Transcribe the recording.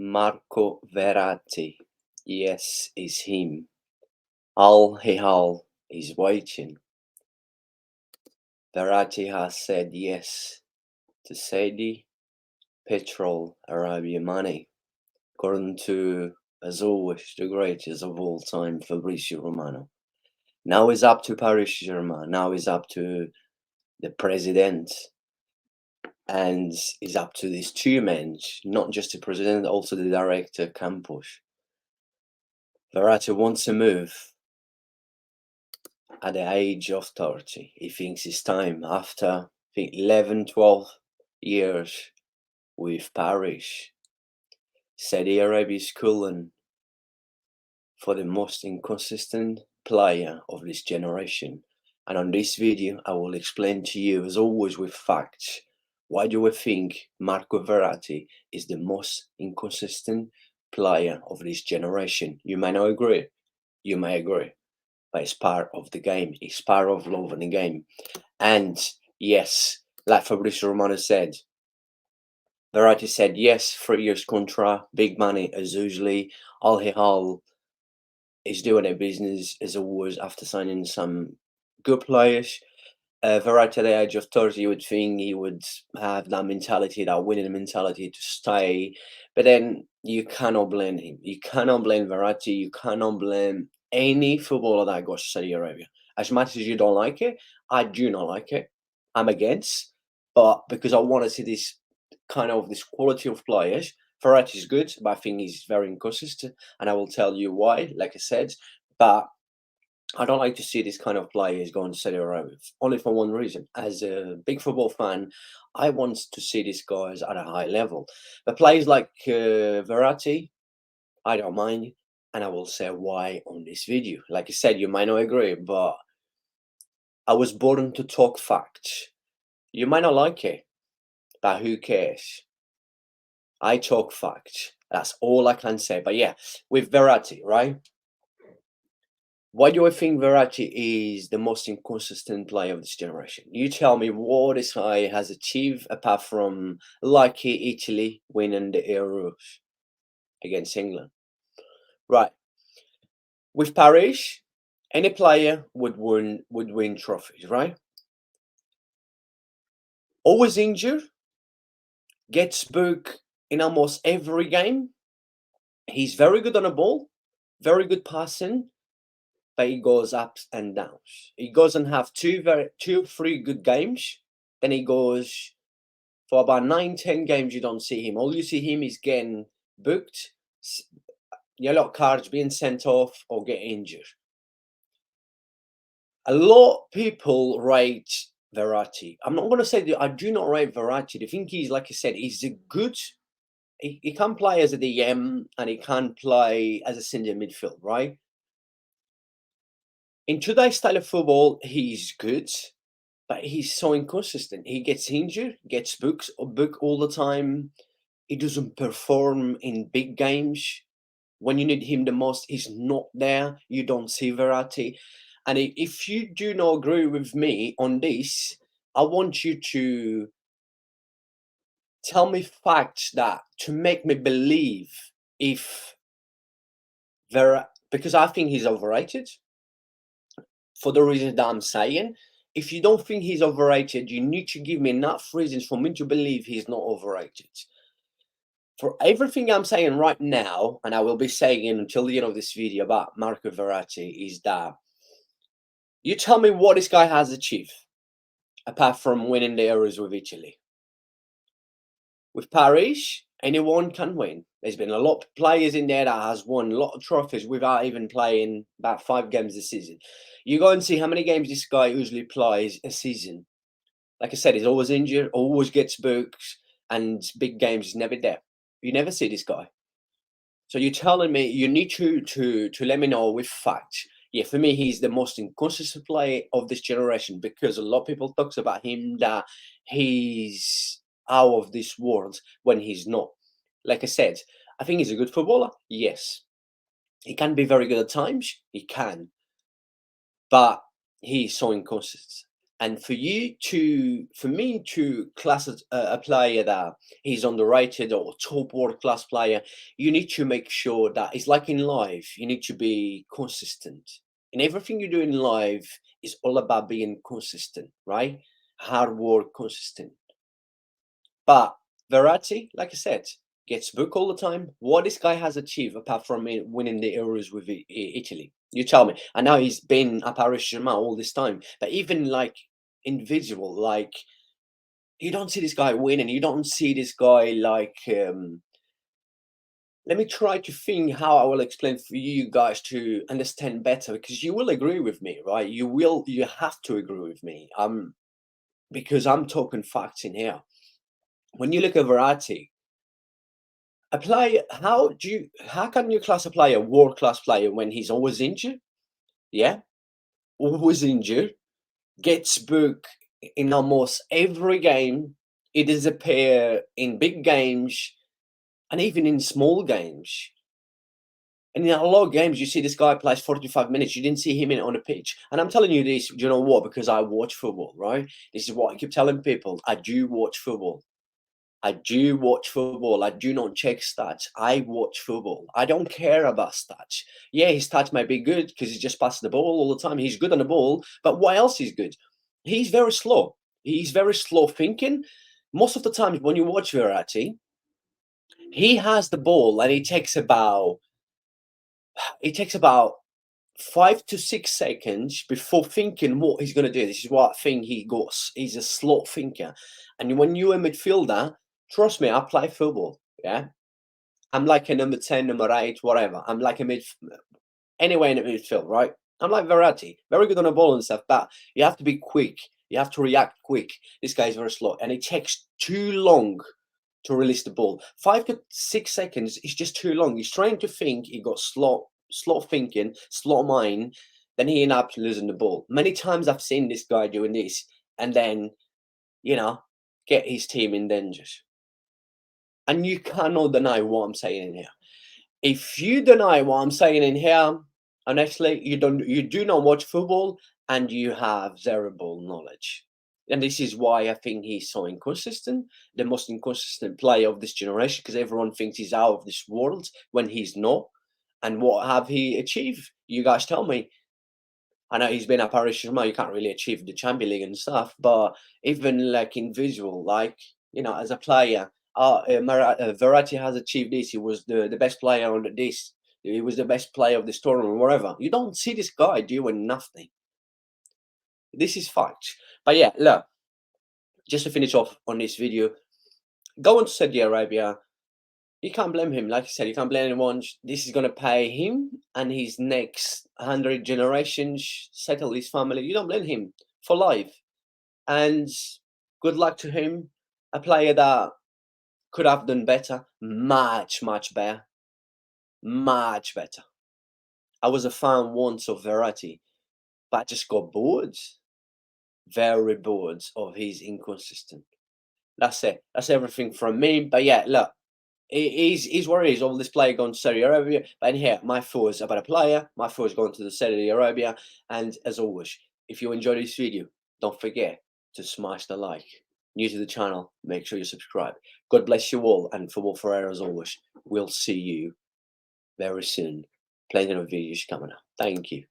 Marco Verratti. Yes, it's him. Al-HILAL is waiting. Verratti has said yes to Saudi petrol Arabian money, according to, as always, the greatest of all time, FABRIZIO Romano. Now it's up to Paris Saint-Germain. Now it's up to the president, and it's up to these two men, not just the president, also the director, Campos. Verratti wants to move at the age of 30. He thinks it's time after, I think, 11, 12 years with Paris. Saudi Arabia is calling for the most inconsistent player of this generation. And on this video, I will explain to you, as always with facts, why do we think Marco Verratti is the most inconsistent player of this generation? You may not agree, you may agree, but it's part of the game. It's part of loving the game. And yes, like Fabrizio Romano said, Verratti said yes, 3 years contract, big money as usually. Al-Hilal is doing their business as always after signing some good players. Verratti at the age of 30, you would think he would have that mentality, that winning mentality to stay. But then you cannot blame him. You cannot blame Verratti. You cannot blame any footballer that goes to Saudi Arabia. As much as you don't like it, I do not like it. I'm against. But because I want to see this quality of players, Verratti is good, but I think he's very inconsistent. And I will tell you why, like I said. But I don't like to see this kind of players going to Saudi Arabia, only for one reason. As a big football fan, I want to see these guys at a high level. But players like Verratti, I don't mind, and I will say why on this video. Like I said, you might not agree, but I was born to talk facts. You might not like it, but who cares? I talk facts. That's all I can say. But yeah, with Verratti, right? Why do I think Verratti is the most inconsistent player of this generation? You tell me what this guy has achieved apart from lucky Italy winning the Euros against England. Right. With Paris, any player would win trophies, right? Always injured, gets booked in almost every game. He's very good on the ball, very good passing, but he goes ups and downs. He goes and have two, 3 good games, then he goes for about 9, 10 games. You don't see him. All you see him is getting booked, yellow cards, being sent off, or get injured. A lot of people rate Verratti. I'm not going to say that I do not rate Verratti. I think he's, like I said, he's a good. He can play as a DM and he can play as a centre midfield, right? In today's style of football, he's good, but he's so inconsistent. He gets injured, gets booked all the time. He doesn't perform in big games. When you need him the most, he's not there. You don't see Verratti. And if you do not agree with me on this, I want you to tell me facts that to make me believe if because I think he's overrated for the reasons that I'm saying. If you don't think he's overrated, you need to give me enough reasons for me to believe he's not overrated. For everything I'm saying right now, and I will be saying it until the end of this video about Marco Verratti, is that you tell me what this guy has achieved, apart from winning the Euros with Italy. With Paris, anyone can win. There's been a lot of players in there that has won a lot of trophies without even playing about 5 games this season. You go and see how many games this guy usually plays a season. Like I said, he's always injured, always gets booked, and big games is never there. You never see this guy. So you're telling me you need to let me know with facts. Yeah, for me, he's the most inconsistent player of this generation because a lot of people talks about him that he's out of this world when he's not. Like I said, I think he's a good footballer. Yes, he can be very good at times. He can, but he's so inconsistent. And for me to class a player that he's underrated or top world class player, you need to make sure that it's like in life, you need to be consistent. In everything you do in life is all about being consistent, right? Hard work, consistent. But Verratti, like I said, gets booked all the time. What this guy has achieved apart from winning the Euros with Italy? You tell me. I know he's been at Paris Saint-Germain all this time, but even like individual, like you don't see this guy winning. You don't see this guy like. Let me try to think how I will explain for you guys to understand better because you will agree with me, right? You will. You have to agree with me. Because I'm talking facts in here. When you look at Verratti, a player, how can you class a player world class player when he's always injured? Yeah, always injured, gets booked in almost every game. He disappear in big games and even in small games. And in a lot of games, you see this guy plays 45 minutes. You didn't see him in on a pitch. And I'm telling you this, do you know what? Because I watch football, right? This is what I keep telling people. I do watch football. I do watch football. I do not check stats. I watch football. I don't care about stats. Yeah, his stats might be good because he just passes the ball all the time. He's good on the ball, but what else is good? He's very slow. He's very slow thinking. Most of the times when you watch Verratti, he has the ball and it takes about 5 to 6 seconds before thinking what he's going to do. This is what I think he goes. He's a slow thinker. And when you're a midfielder, trust me, I play football. Yeah. I'm like a number 10, number 8, whatever. I'm like a anywhere in the midfield, right? I'm like Verratti, very good on the ball and stuff, but you have to be quick. You have to react quick. This guy's very slow, and it takes too long to release the ball. 5 to 6 seconds is just too long. He's trying to think. He got slow thinking, slow mind. Then he end up losing the ball. Many times I've seen this guy doing this, and then you know get his team in danger. And you cannot deny what I'm saying in here. If you deny what I'm saying in here, honestly, you do not watch football and you have zero ball knowledge. And this is why I think he's so inconsistent, the most inconsistent player of this generation, because everyone thinks he's out of this world when he's not. And what have he achieved? You guys tell me. I know he's been at Paris Saint-Germain, you can't really achieve the Champions League and stuff, but even like in visual, like, as a player, Verratti has achieved this. He was the best player on this. He was the best player of this tournament, whatever. You don't see this guy doing nothing. This is fact. But yeah, look, just to finish off on this video, going to Saudi Arabia, you can't blame him. Like I said, you can't blame anyone. This is going to pay him and his next 100 generations, settle his family. You don't blame him for life. And good luck to him. A player that could have done better, much, much better, much better. I was a fan once of Verratti, but I just got bored, very bored of his inconsistent. That's it. That's everything from me. But yeah, look, he's worried of this player going to Saudi Arabia. But in here, my thoughts about a player, my thoughts going to the Saudi Arabia. And as always, if you enjoyed this video, don't forget to smash the like. New to the channel, make sure you subscribe. God bless you all, and Football Ferreira as always. We'll see you very soon. Plenty of videos coming up. Thank you.